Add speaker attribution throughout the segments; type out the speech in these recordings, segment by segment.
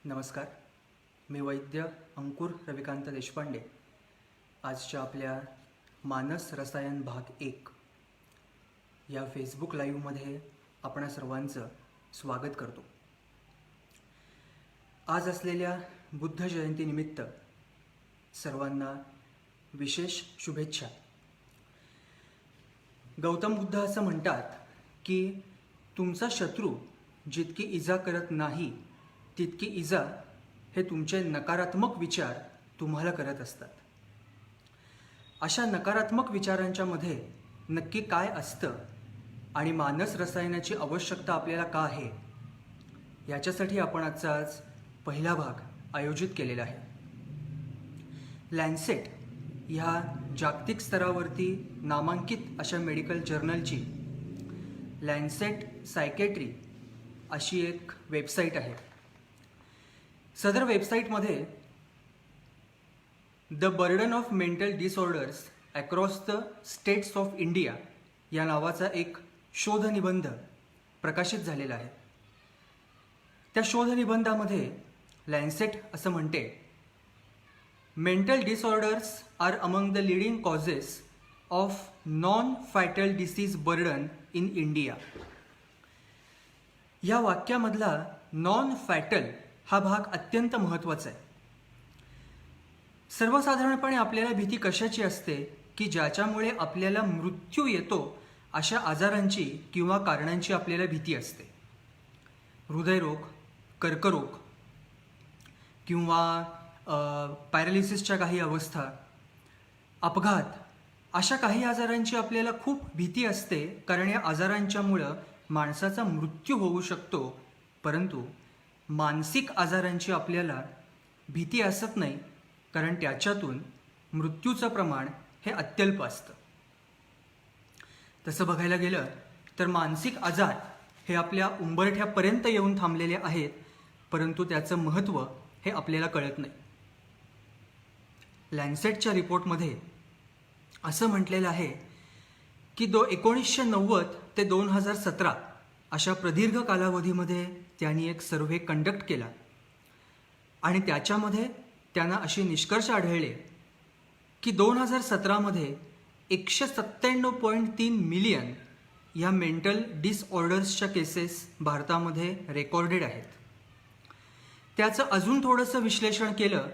Speaker 1: नमस्कार. मी वैद्य अंकुर रविकांत देशपांडे आजच्या आपल्या मानस रसायन भाग 1 या फेसबुक लाईव्हमध्ये आपणा सर्वांचं स्वागत करतो. आज असलेल्या बुद्ध जयंतीनिमित्त सर्वांना विशेष शुभेच्छा. गौतम बुद्ध असं म्हणतात की तुमचा शत्रू जितकी इजा करत नाही तितकी इजा हे तुमचे नकारात्मक विचार तुम्हाला करत असतात. अशा नकारात्मक विचारांच्या मध्ये नक्की काय असतं आणि मानस रसायनाची आवश्यकता आपल्याला का आहे याच्यासाठी आपण आजचा पहिला भाग आयोजित केलेला आहे. लॅन्सेट ह्या जागतिक स्तरावरती नामांकित अशा मेडिकल जर्नलची लॅन्सेट सायकेट्री अशी एक वेबसाईट आहे. सदर वेबसाईटमध्ये the burden of mental disorders across the states of India या नावाचा एक शोधनिबंध प्रकाशित झालेला आहे. त्या शोधनिबंधामध्ये लॅन्सेट असं म्हणते, mental disorders are among the leading causes of non fatal disease burden in India. या वाक्यामधला नॉन फॅटल हा भाग अत्यंत महत्त्वाचा आहे. सर्वसाधारणपणे आपल्याला भीती कशाची असते की ज्याच्यामुळे आपल्याला मृत्यू येतो अशा आजारांची किंवा कारणांची आपल्याला भीती असते. हृदयरोग, कर्करोग किंवा पॅरालिसिसच्या काही अवस्था, अपघात अशा काही आजारांची आपल्याला खूप भीती असते, कारण या आजारांच्यामुळं माणसाचा मृत्यू होऊ शकतो. परंतु मानसिक आजारांची आपल्याला भीती असत नाही, कारण त्याच्यातून मृत्यूचं प्रमाण हे अत्यल्प असतं. तसं बघायला गेलं तर मानसिक आजार हे आपल्या उंबरठ्यापर्यंत येऊन थांबलेले आहेत, परंतु त्याचं महत्त्व हे आपल्याला कळत नाही. लॅन्सेटच्या रिपोर्टमध्ये असं म्हटलेलं आहे की 1990 ते 2017 अशा प्रदीर्घ कालावधीमध्ये त्यांनी एक सर्व्हे कंडक्ट केला आणि त्याच्यामध्ये त्यांना असे निष्कर्ष आढळले की 2017मध्ये 197.3 मिलियन या मेंटल डिसऑर्डर्सच्या केसेस भारतामध्ये रेकॉर्डेड आहेत. त्याचं अजून थोडंसं विश्लेषण केलं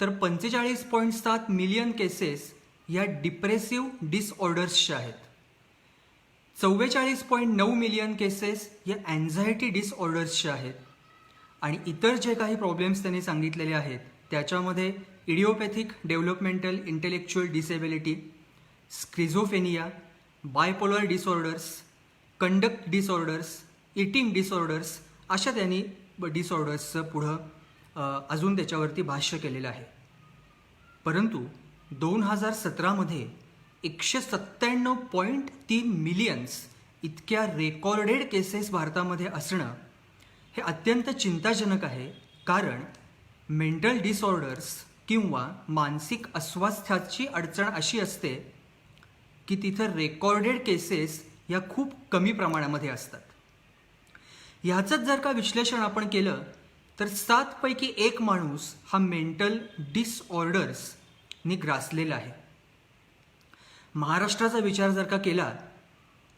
Speaker 1: तर 45.7 मिलियन केसेस या डिप्रेसिव्ह डिसऑर्डर्सच्या आहेत. 44.9 मिलियन केसेस या अँझायटी डिसऑर्डर्सच्या आहेत. आणि इतर जे काही प्रॉब्लेम्स त्यांनी सांगितलेले आहेत त्याच्यामध्ये idiopathic developmental intellectual disability, schizophrenia, bipolar disorders, conduct disorders, eating disorders अशा त्यांनी डिसऑर्डर्सचं पुढं अजून त्याच्यावरती भाष्य केलेलं आहे. परंतु 2017मध्ये 197.3 मिलियन्स इतक्या रेकॉर्डेड केसेस भारतामध्ये असणं हे अत्यंत चिंताजनक आहे. कारण मेंटल डिसऑर्डर्स किंवा मानसिक अस्वास्थ्याची अडचण अशी असते की तिथं रेकॉर्डेड केसेस या खूप कमी प्रमाणामध्ये असतात. ह्याचंच जर का विश्लेषण आपण केलं तर 7 पैकी 1 माणूस हा मेंटल डिसऑर्डर्सनी ग्रासलेला आहे. महाराष्ट्राचा विचार जर का केला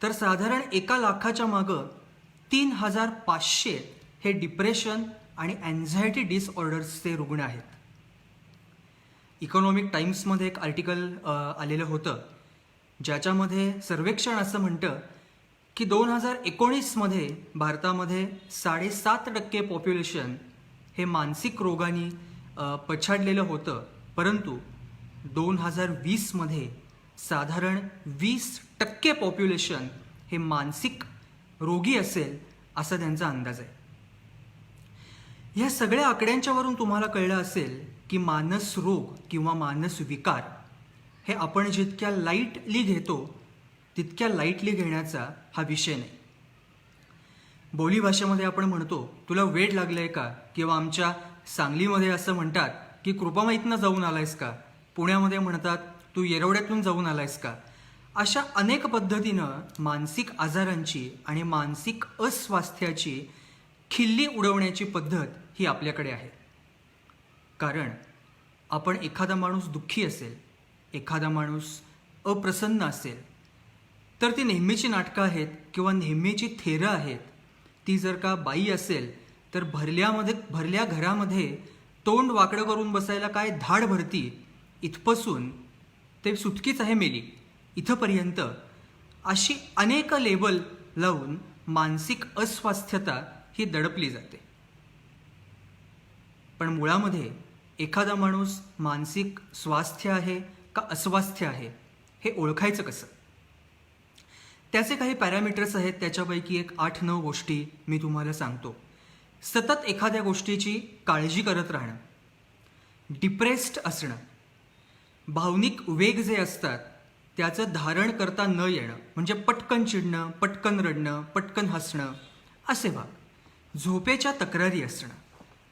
Speaker 1: तर साधारण 1 लाखाच्या मागं 3500 हे डिप्रेशन आणि अँझायटी डिसऑर्डर्सचे रुग्ण आहेत. इकॉनॉमिक टाइम्समध्ये एक आर्टिकल आलेलं होतं ज्याच्यामध्ये सर्वेक्षण असं म्हणतं की 2019मध्ये भारतामध्ये 7.5% पॉप्युलेशन हे मानसिक रोगाने पछाडलेलं होतं, परंतु 2020मध्ये साधारण 20% पॉप्युलेशन हे मानसिक रोगी असेल असा त्यांचा अंदाज आहे. ह्या सगळ्या आकड्यांच्यावरून तुम्हाला कळलं असेल की मानस रोग किंवा मानस विकार हे आपण जितक्या लाईटली घेतो तितक्या लाईटली घेण्याचा हा विषय नाही. बोलीभाषेमध्ये आपण म्हणतो तुला वेड लागलंय का, किंवा आमच्या सांगलीमध्ये असं म्हणतात की कृपामाईतनं जाऊन आलायस का, पुण्यामध्ये म्हणतात तू येरवड्यातून जाऊन आलायस का. अशा अनेक पद्धतीनं मानसिक आजारांची आणि मानसिक अस्वास्थ्याची खिल्ली उडवण्याची पद्धत ही आपल्याकडे आहे. कारण आपण एखादा माणूस दुःखी असेल, एखादा माणूस अप्रसन्न असेल, तर ती नेहमीची नाटकं आहेत किंवा नेहमीची थेरं आहेत. ती जर का बाई असेल तर भरल्या घरामध्ये तोंड वाकडं करून बसायला काय धाड भरती, इथपासून ते सुटकीच आहे मेली इथंपर्यंत अशी अनेक लेबल लावून मानसिक अस्वास्थ्यता ही दडपली जाते. पण मुळामध्ये एखादा माणूस मानसिक स्वास्थ्य आहे का अस्वास्थ्य आहे हे ओळखायचं कसं? त्याचे काही पॅरामीटर्स आहेत. त्याच्यापैकी एक 8-9 गोष्टी मी तुम्हाला सांगतो. सतत एखाद्या गोष्टीची काळजी करत राहणं, डिप्रेस्ड असणं, भावनिक वेग जे असतात त्याचं धारण करता न येणं, म्हणजे पटकन चिडणं, पटकन रडणं, पटकन हसणं असे भाग, झोपेच्या तक्रारी असणं,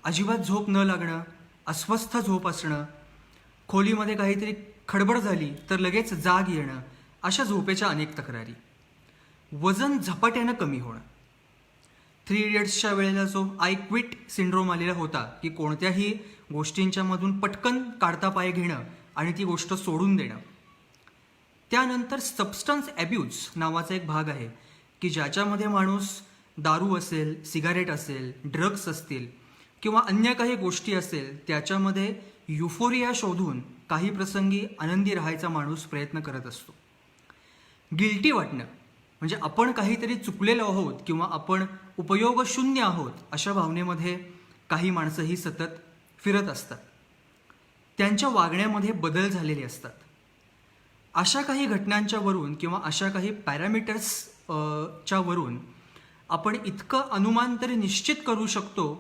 Speaker 1: अजिबात झोप न लागणं, अस्वस्थ झोप असणं, खोलीमध्ये काहीतरी खडबड झाली तर लगेच जाग येणं, अशा झोपेच्या अनेक तक्रारी, वजन झपाट्यानं कमी होणं. 3 इडियट्सच्या वेळेला जो आय क्विट सिंड्रोम आलेला होता की कोणत्याही गोष्टींच्या मधून पटकन काढता पाय घेणं आणि ती गोष्ट सोडून देणं. त्यानंतर सबस्टन्स ॲब्यूज नावाचा एक भाग आहे की ज्याच्यामध्ये माणूस दारू असेल, सिगारेट असेल, ड्रग्स असतील किंवा अन्य काही गोष्टी असेल त्याच्यामध्ये युफोरिया शोधून काही प्रसंगी आनंदी राहायचा माणूस प्रयत्न करत असतो. गिल्टी वाटणं, म्हणजे आपण काहीतरी चुकलेलो आहोत किंवा आपण उपयोगशून्य आहोत अशा भावनेमध्ये काही माणसंही सतत फिरत असतात. त्यांच्या वागण्यामध्ये बदल झालेले असतात. अशा काही घटनांच्या वरून किंवा अशा काही पॅरामीटर्सच्या वरून आपण इतकं अनुमान तरी निश्चित करू शकतो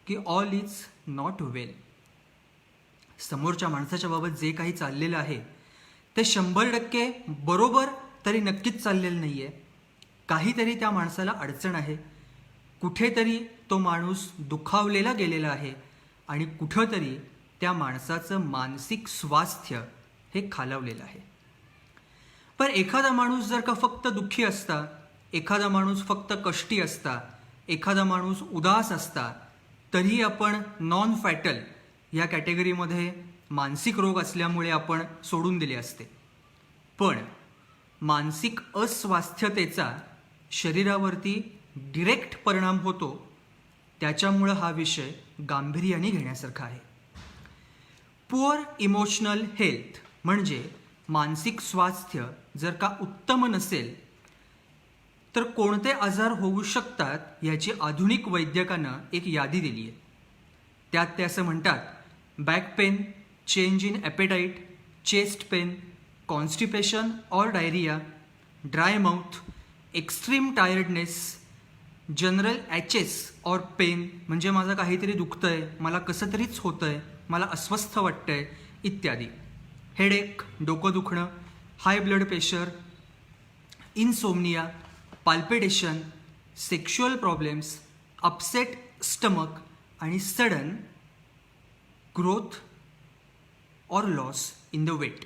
Speaker 1: की ऑल इज नॉट वेल. समोरच्या माणसाच्या बाबत जे काही चाललेलं आहे ते 100% बरोबर तरी नक्कीच चाललेलं नाही आहे. काहीतरी त्या माणसाला अडचण आहे, कुठेतरी तो माणूस दुखावलेला गेलेला आहे आणि कुठंतरी त्या माणसाचं मानसिक स्वास्थ्य हे खालावलेलं आहे. पण एखादा माणूस जर का फक्त दुःखी असता, एखादा माणूस फक्त कष्टी असता, एखादा माणूस उदास असता, तरीही आपण नॉन फॅटल या कॅटेगरीमध्ये मानसिक रोग असल्यामुळे आपण सोडून दिले असते. पण मानसिक अस्वास्थ्यतेचा शरीरावरती डिरेक्ट परिणाम होतो. त्याच्यामुळं हा विषय गांभीर्याने घेण्यासारखा आहे. पुअर इमोशनल हेल्थ म्हणजे मानसिक स्वास्थ्य जर का उत्तम नसेल तर कोणते आजार होऊ शकतात याची आधुनिक वैद्यकानं एक यादी दिली आहे. त्यात ते असं म्हणतात, back pain, change in appetite, chest pain, constipation or diarrhoea, dry mouth, extreme tiredness, general aches or pain, म्हणजे माझं काहीतरी दुखतंय, मला कसं तरीच होतंय, मला अस्वस्थ वाटतंय इत्यादी, हेडेक, डोकं दुखणं, high blood pressure, insomnia, palpitation, sexual problems, upset stomach आणि sudden growth or loss in the weight.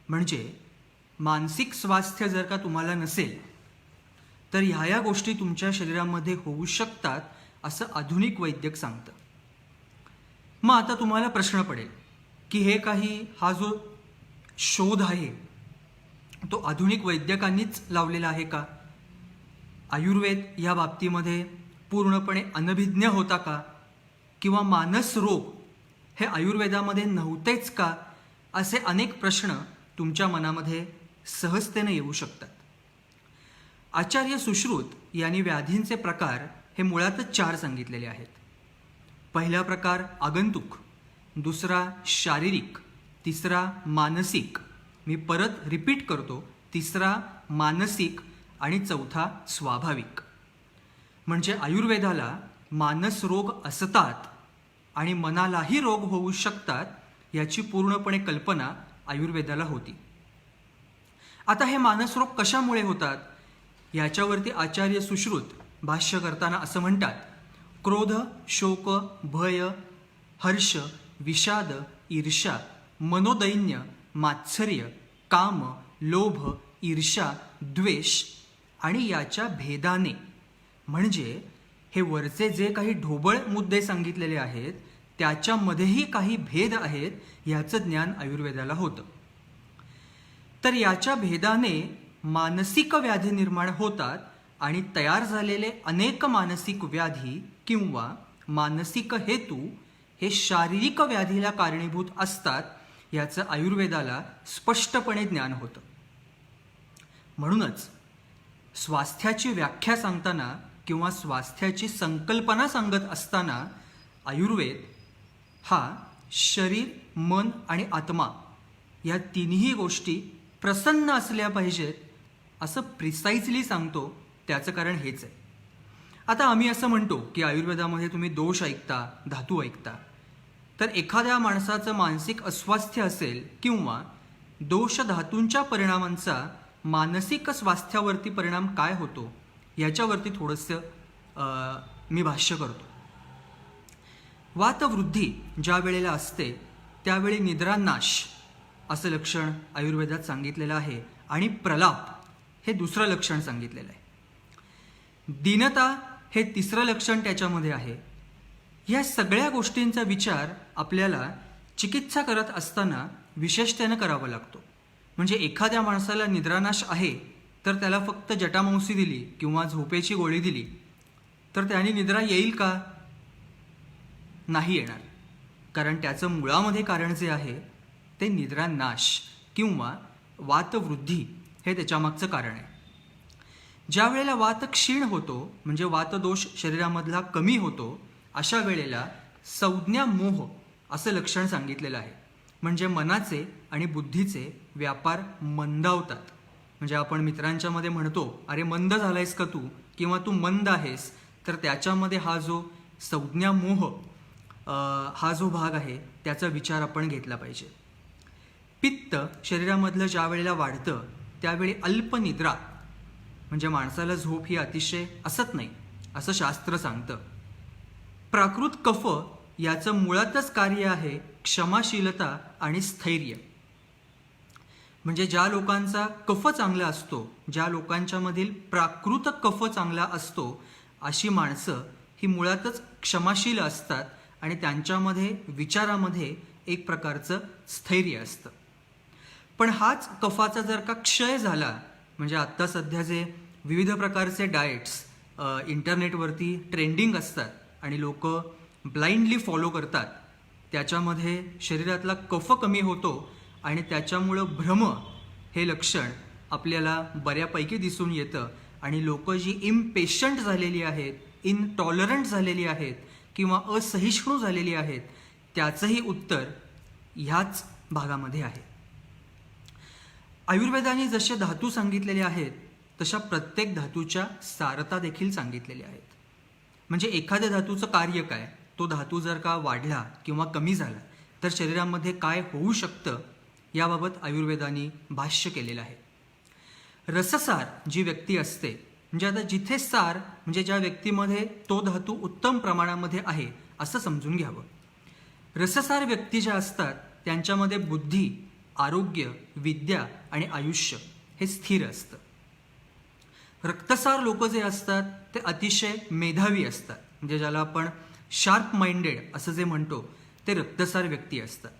Speaker 1: म्हणजे मानसिक स्वास्थ्य जर का तुम्हाला नसेल तर ह्या गोष्टी तुमच्या शरीरामध्ये होऊ शकतात असं आधुनिक वैद्यक सांगतं. मग आता तुम्हाला प्रश्न पडेल की हा जो शोध आहे तो आधुनिक वैद्यकांनीच लावलेला आहे का? आयुर्वेद या बाबतीमध्ये पूर्णपणे अनभिज्ञ होता का? किंवा मानस रोग हे आयुर्वेदामध्ये नव्हतेच का? असे अनेक प्रश्न तुमच्या मनामध्ये सहजतेने येऊ शकतात. आचार्य सुश्रुत यांनी व्याधींचे प्रकार हे मुळातच 4 सांगितलेले आहेत. पहिला प्रकार आगंतुक, दुसरा शारीरिक, तिसरा मानसिक, मी परत रिपीट करतो, तिसरा मानसिक आणि चौथा स्वाभाविक. म्हणजे आयुर्वेदाला मानस रोग असतात आणि मनालाही रोग होऊ शकतात याची पूर्णपणे कल्पना आयुर्वेदाला होती. आता हे मानस रोग कशामुळे होतात याच्यावरती आचार्य सुश्रुत भाष्य करताना असं म्हणतात, क्रोध, शोक, भय, हर्ष, विषाद, ईर्ष्या, मनोदैन्य, मात्सर्य, काम, लोभ, ईर्ष्या, द्वेष आणि याच्या भेदाने, म्हणजे हे वरचे जे काही ढोबळ मुद्दे सांगितलेले आहेत त्याच्यामध्येही काही भेद आहेत ह्याचं ज्ञान आयुर्वेदाला होतं. तर याच्या भेदाने मानसिक व्याधी निर्माण होतात आणि तयार झालेले अनेक मानसिक व्याधी किंवा मानसिक हेतू हे शारीरिक व्याधीला कारणीभूत असतात याचं आयुर्वेदाला स्पष्टपणे ज्ञान होतं. म्हणूनच स्वास्थ्याची व्याख्या सांगताना किंवा स्वास्थ्याची संकल्पना सांगत असताना आयुर्वेद हा शरीर, मन आणि आत्मा या तिन्ही गोष्टी प्रसन्न असल्या पाहिजेत असं प्रिसाइजली सांगतो. त्याचं कारण हेच आहे. आता आम्ही असं म्हणतो की आयुर्वेदामध्ये तुम्ही दोष ऐकता, धातू ऐकता. तर एखाद्या माणसाचं मानसिक अस्वास्थ्य असेल किंवा दोष धातूंच्या परिणामांचा मानसिक स्वास्थ्यावरती परिणाम काय होतो याच्यावरती थोडंसं मी भाष्य करतो. वातवृद्धी ज्या वेळेला असते त्यावेळी निद्रानाश असं लक्षण आयुर्वेदात सांगितलेलं आहे आणि प्रलाप हे दुसरं लक्षण सांगितलेलं आहे. दीनता हे तिसरं लक्षण त्याच्यामध्ये आहे. या सगळ्या गोष्टींचा विचार आपल्याला चिकित्सा करत असताना विशेषतेनं करावा लागतो. म्हणजे एखाद्या माणसाला निद्रानाश आहे तर त्याला फक्त जटामांसी दिली किंवा झोपेची गोळी दिली तर त्याने निद्रा येईल का? नाही येणार. कारण त्याचं मुळामध्ये कारण जे आहे ते निद्रानाश किंवा वातवृद्धी हे त्याच्यामागचं कारण आहे. ज्या वेळेला वात क्षीण होतो म्हणजे वातदोष शरीरामधला कमी होतो अशा वेळेला संज्ञा मोह असं लक्षण सांगितलेलं आहे. म्हणजे मनाचे आणि बुद्धीचे व्यापार मंदावतात. म्हणजे आपण मित्रांच्या मध्ये म्हणतो अरे मंद झालायस का तू किंवा तू मंद आहेस, तर त्याच्यामध्ये हा जो संज्ञा मोह हा जो भाग आहे त्याचा विचार आपण घेतला पाहिजे. पित्त शरीरामधलं ज्या वेळेला वाढतं त्यावेळी अल्पनिद्रा म्हणजे माणसाला झोप ही अतिशय असत नाही असं शास्त्र सांगतं. प्राकृत कफ याचं मुळातच कार्य आहे क्षमाशीलता आणि स्थैर्य. म्हणजे ज्या लोकांचा कफ चांगला असतो, ज्या लोकांच्यामधील प्राकृत कफ चांगला असतो अशी माणसं ही मुळातच क्षमाशील असतात आणि त्यांच्यामध्ये विचारामध्ये एक प्रकारचं स्थैर्य असतं. पण हाच कफाचा जर का क्षय झाला म्हणजे आत्ता सध्या जे विविध प्रकारचे डाएट्स इंटरनेटवरती ट्रेंडिंग असतात आणि लोक ब्लाइंडली फॉलो करतात त्याच्यामध्ये शरीरातला कफ कमी होतो आणि त्याच्यामुळं भ्रम हे लक्षण आपल्याला बऱ्यापैकी दिसून येतं आणि लोक जी इम्पेशंट झालेली आहेत, इनटॉलरंट झालेली आहेत किंवा असहिष्णू झालेली आहेत त्याचंही उत्तर ह्याच भागामध्ये आहे. आयुर्वेदाने जसे धातू सांगितलेले आहेत तशा प्रत्येक धातूच्या सारता देखील सांगितलेल्या आहेत. म्हणजे एखाद्या धातूचं कार्य काय, तो धातू जर का वाढला किंवा कमी झाला तर शरीरामध्ये काय होऊ शकतं याबाबत आयुर्वेदाने भाष्य केलेलं आहे. रससार जी व्यक्ती असते म्हणजे आता जिथे सार म्हणजे ज्या व्यक्तीमध्ये तो धातू उत्तम प्रमाणामध्ये आहे असं समजून घ्यावं. रससार व्यक्ती ज्या असतात त्यांच्यामध्ये बुद्धी, आरोग्य, विद्या आणि आयुष्य हे स्थिर असतं. रक्तसार लोक जे असतात ते अतिशय मेधावी असतात. म्हणजे ज्याला आपण शार्प माइंडेड असं जे म्हणतो ते रक्तसार व्यक्ती असतात.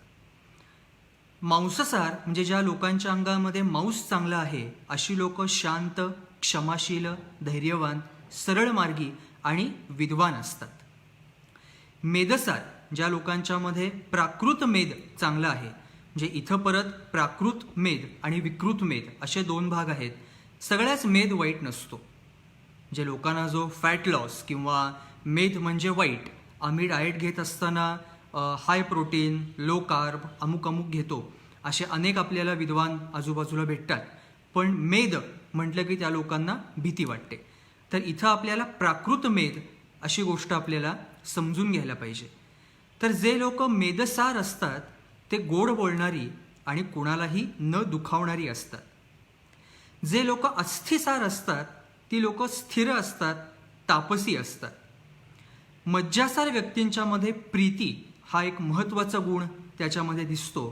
Speaker 1: मांससार म्हणजे ज्या लोकांच्या अंगामध्ये मांस चांगला आहे अशी लोक शांत, क्षमाशील, धैर्यवान, सरळ मार्गी आणि विद्वान असतात. मेदसार ज्या लोकांच्यामध्ये प्राकृत मेद चांगला आहे म्हणजे इथं परत प्राकृत मेद आणि विकृत मेद असे दोन भाग आहेत. सगळ्याच मेद वाईट नसतो. जे लोकांना जो फॅट लॉस किंवा मेद म्हणजे वाईट, आम्ही डाएट घेत असताना हाय प्रोटीन, लो कार्ब, अमुक अमुक घेतो असे अनेक आपल्याला विद्वान आजूबाजूला भेटतात. पण मेद म्हटलं की त्या लोकांना भीती वाटते. तर इथं आपल्याला प्राकृत मेद अशी गोष्ट आपल्याला समजून घ्यायला पाहिजे. तर जे लोक मेदसार असतात ते गोड बोलणारी आणि कोणालाही न दुखावणारी असतात. जे लोक अस्थिसार असतात ती लोक स्थिर असतात, तापसी असतात. मज्जासार व्यक्तींच्यामध्ये प्रीती हा एक महत्त्वाचा गुण त्याच्यामध्ये दिसतो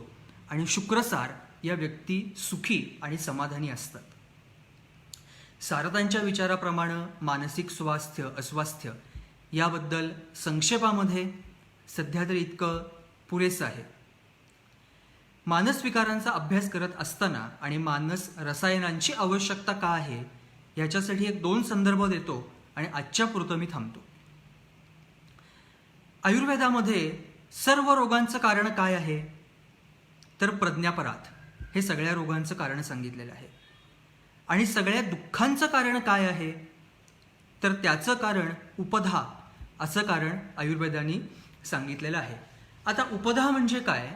Speaker 1: आणि शुक्रसार या व्यक्ती सुखी आणि समाधानी असतात. सारदांच्या विचाराप्रमाणे मानसिक स्वास्थ्य, अस्वास्थ्य याबद्दल संक्षेपामध्ये सध्या तरी इतकं पुरेसं आहे. मानस विकारांचा अभ्यास करत असताना आणि मानस रसायनांची आवश्यकता का आहे याच्यासाठी 1-2 संदर्भ देतो आणि आजच्या पुरतं मी थांबतो. आयुर्वेदामध्ये सर्व रोगांचं कारण काय आहे तर प्रज्ञापराध हे सगळ्या रोगांचं कारण सांगितलेलं आहे. आणि सगळ्या दुःखांचं कारण काय आहे तर त्याचं कारण उपधा असं कारण आयुर्वेदाने सांगितलेलं आहे. आता उपधा म्हणजे काय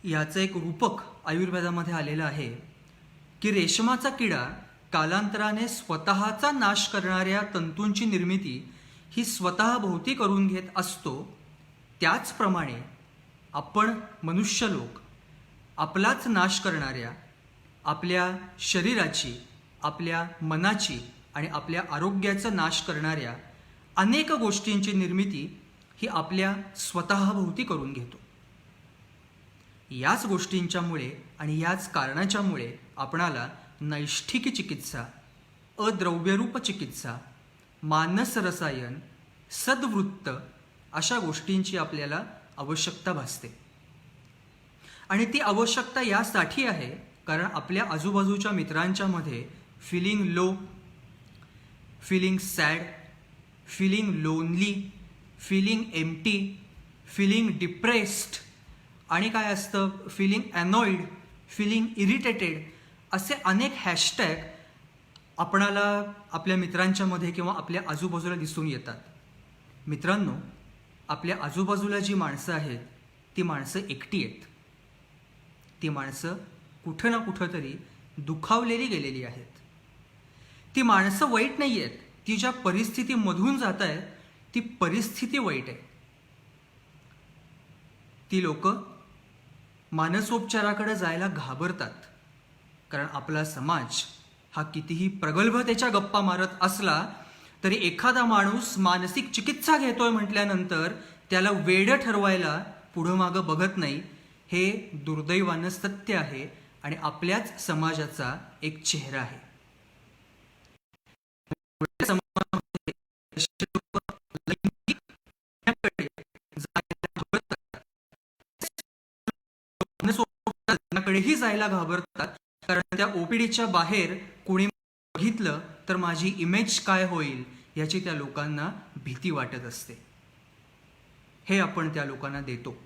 Speaker 1: याचं एक रूपक आयुर्वेदामध्ये आलेलं आहे की रेशमाचा किडा कालांतराने स्वतःचा नाश करणाऱ्या तंतूंची निर्मिती ही स्वतःभोवती करून घेत असतो. त्याचप्रमाणे आपण मनुष्य लोक आपलाच नाश करणाऱ्या, आपल्या शरीराची, आपल्या मनाची आणि आपल्या आरोग्याचा नाश करणाऱ्या अनेक गोष्टींची निर्मिती ही आपल्या स्वतःभोवती करून घेतो. याच गोष्टींच्यामुळे आणि याच कारणाच्यामुळे आपणाला नैष्ठिकी चिकित्सा, अद्रव्यरूप चिकित्सा, मानस रसायन, सद्वृत्त अशा गोष्टींची आपल्याला आवश्यकता भासते. आणि ती आवश्यकता यासाठी आहे कारण आपल्या आजूबाजूच्या मित्रांच्या मध्ये feeling low, feeling sad, feeling lonely, feeling empty, feeling depressed आणि काय असतं फिलिंग अनॉइड, फिलिंग इरिटेटेड असे अनेक हॅशटॅग आपणाला आपल्या मित्रांच्या मध्ये किंवा आपल्या आजूबाजूला दिसून येतात. मित्रांनो, आपल्या आजूबाजूला जी माणसं आहेत ती माणसं एकटी आहेत. ती माणसं कुठं ना कुठं तरी दुखावलेली गेलेली आहेत. ती माणसं वाईट नाही आहेत. ती ज्या परिस्थितीमधून जात आहेत ती परिस्थिती वाईट आहे. ती लोक मानसोपचाराकडे जायला घाबरतात कारण आपला समाज हा कितीही प्रगल्भतेच्या गप्पा मारत असला तरी एखादा माणूस मानसिक चिकित्सा घेतोय म्हटल्यानंतर त्याला वेडं ठरवायला पुढं मागं बघत नाही. हे दुर्दैवानं सत्य आहे आणि आपल्याच समाजाचा एक चेहरा आहे. कडेही जायला घाबरतात कारण त्या ओपीडीच्या बाहेर कोणी बघितलं तर माझी इमेज काय होईल याची त्या लोकांना भीती वाटत असते. हे आपण त्या लोकांना देतो,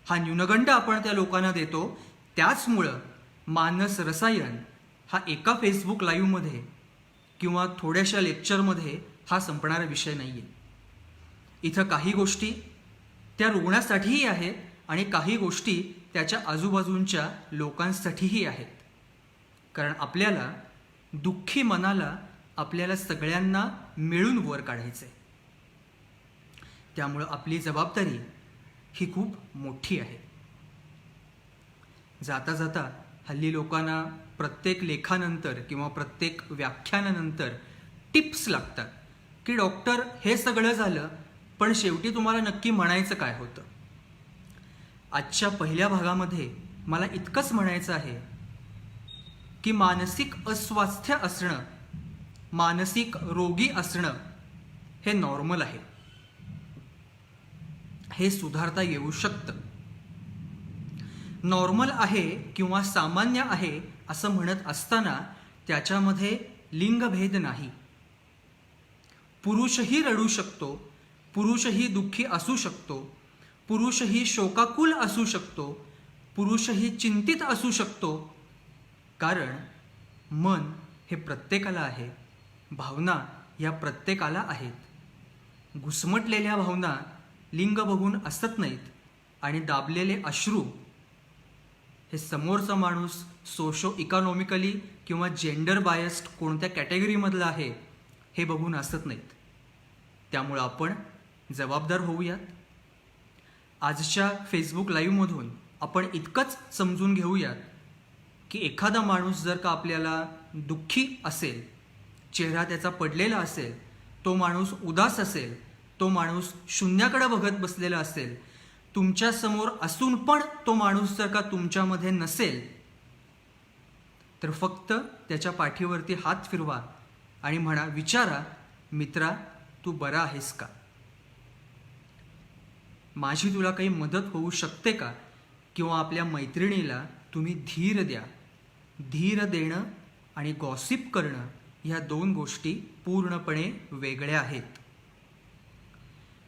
Speaker 1: हा न्यूनगंड आपण त्या लोकांना देतो. त्याचमुळं मानस रसायन हा एका फेसबुक लाईव्हमध्ये किंवा थोड्याशा लेक्चरमध्ये हा संपणारा विषय नाही आहे. इथं काही गोष्टी त्या रुग्णासाठीही आहेत आणि काही गोष्टी त्याच्या आजूबाजूंच्या लोकांसाठीही आहेत. कारण आपल्याला दुःखी मनाला आपल्याला सगळ्यांना मिळून वर काढायचं आहे. त्यामुळं आपली जबाबदारी ही खूप मोठी आहे. जाता जाता हल्ली लोकांना प्रत्येक लेखानंतर किंवा प्रत्येक व्याख्यानानंतर टिप्स लागतात की डॉक्टर हे सगळं झालं पण शेवटी तुम्हाला नक्की म्हणायचं काय होतं. आजच्या पहिल्या भागामध्ये मला इतकंच म्हणायचं आहे की मानसिक अस्वास्थ्य असणं, मानसिक रोगी असणं हे नॉर्मल आहे. हे सुधारता येऊ शकतं. नॉर्मल आहे किंवा सामान्य आहे असं म्हणत असताना त्याच्यामध्ये लिंगभेद नाही. पुरुषही रडू शकतो, पुरुषही दुःखी असू शकतो, पुरुषही शोकाकुल असू शकतो, पुरुषही चिंतित असू शकतो. कारण मन हे प्रत्येकाला आहे, भावना या प्रत्येकाला आहेत. घुसमटलेल्या भावना लिंग बघून असत नाहीत आणि दाबलेले अश्रू हे समोरचा माणूस सोशो इकॉनॉमिकली किंवा जेंडर बायस्ड कोणत्या कॅटेगरीमधला आहे हे बघून असत नाहीत. त्यामुळं आपण जबाबदार होऊयात. आजच्या फेसबुक लाईव्हमधून आपण इतकंच समजून घेऊयात की एखादा माणूस जर का आपल्याला दुःखी असेल, चेहरा त्याचा पडलेला असेल, तो माणूस उदास असेल, तो माणूस शून्याकडे बघत बसलेला असेल, तुमच्यासमोर असून पण तो माणूस जर का तुमच्यामध्ये नसेल तर फक्त त्याच्या पाठीवरती हात फिरवा आणि म्हणा, विचारा मित्रा तू बरा आहेस का? माझी तुला काही मदत होऊ शकते का? किंवा आपल्या मैत्रिणीला तुम्ही धीर द्या. धीर देणं आणि गॉसिप करणं ह्या दोन गोष्टी पूर्णपणे वेगळ्या आहेत.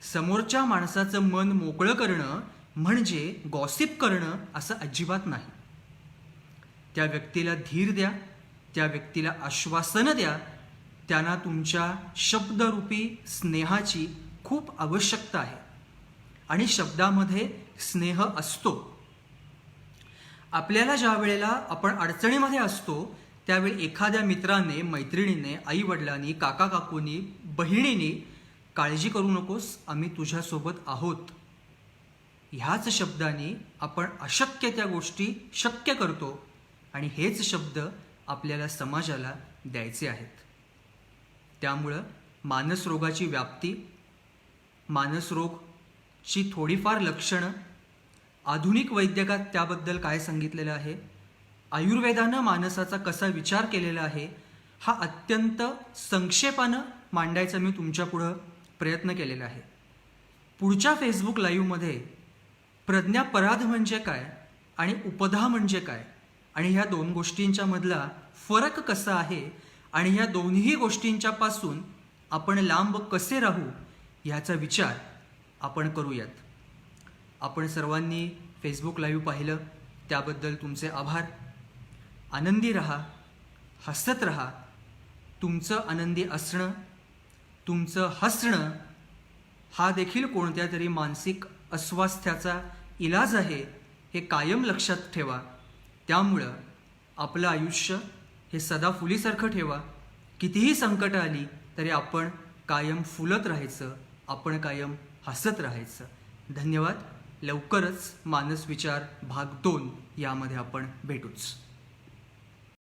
Speaker 1: समोरच्या माणसाचं मन मोकळं करणं म्हणजे गॉसिप करणं असं अजिबात नाही. त्या व्यक्तीला धीर द्या, त्या व्यक्तीला आश्वासनं द्या. त्यांना तुमच्या शब्दरूपी स्नेहाची खूप आवश्यकता आहे आणि शब्दामध्ये स्नेह असतो. आपल्याला ज्या वेळेला आपण अडचणीमध्ये असतो त्यावेळी एखाद्या मित्राने, मैत्रिणीने, आईवडिलांनी, काका काकूंनी, बहिणींनी काळजी करू नकोस, आम्ही तुझ्यासोबत आहोत, ह्याच शब्दांनी आपण अशक्य त्या गोष्टी शक्य करतो आणि हेच शब्द आपल्याला समाजाला द्यायचे आहेत. त्यामुळं मानसरोगाची व्याप्ती, मानसरोगची थोडीफार लक्षणं, आधुनिक वैद्यकात त्याबद्दल काय सांगितलेलं आहे, आयुर्वेदानं मानसाचा कसा विचार केलेला आहे, हा अत्यंत संक्षेपानं मांडायचा मी तुमच्यापुढं प्रयत्न केलेला आहे. पुढच्या फेसबुक लाईव्हमध्ये प्रज्ञापराध म्हणजे काय आणि उपधा म्हणजे काय आणि ह्या दोन गोष्टींच्या मधला फरक कसा आहे आणि ह्या दोन्ही गोष्टींच्या पासून आपण लांब कसे राहू ह्याचा विचार आपण करूयात. आपण सर्वांनी फेसबुक लाईव्ह पाहिलं त्याबद्दल तुमचे आभार. आनंदी रहा, हसत रहा. तुमचं आनंदी असणं, तुमचं हसणं हा देखील कोणत्या तरी मानसिक अस्वास्थ्याचा इलाज आहे, हे कायम लक्षात ठेवा. त्यामुळं आपलं आयुष्य हे सदा फुलीसारखं ठेवा. कितीही संकटं आली तरी आपण कायम फुलत राहायचं, आपण कायम हसत राहायचं. धन्यवाद. लवकरच मानस विचार भाग 2 यामध्ये आपण भेटूच.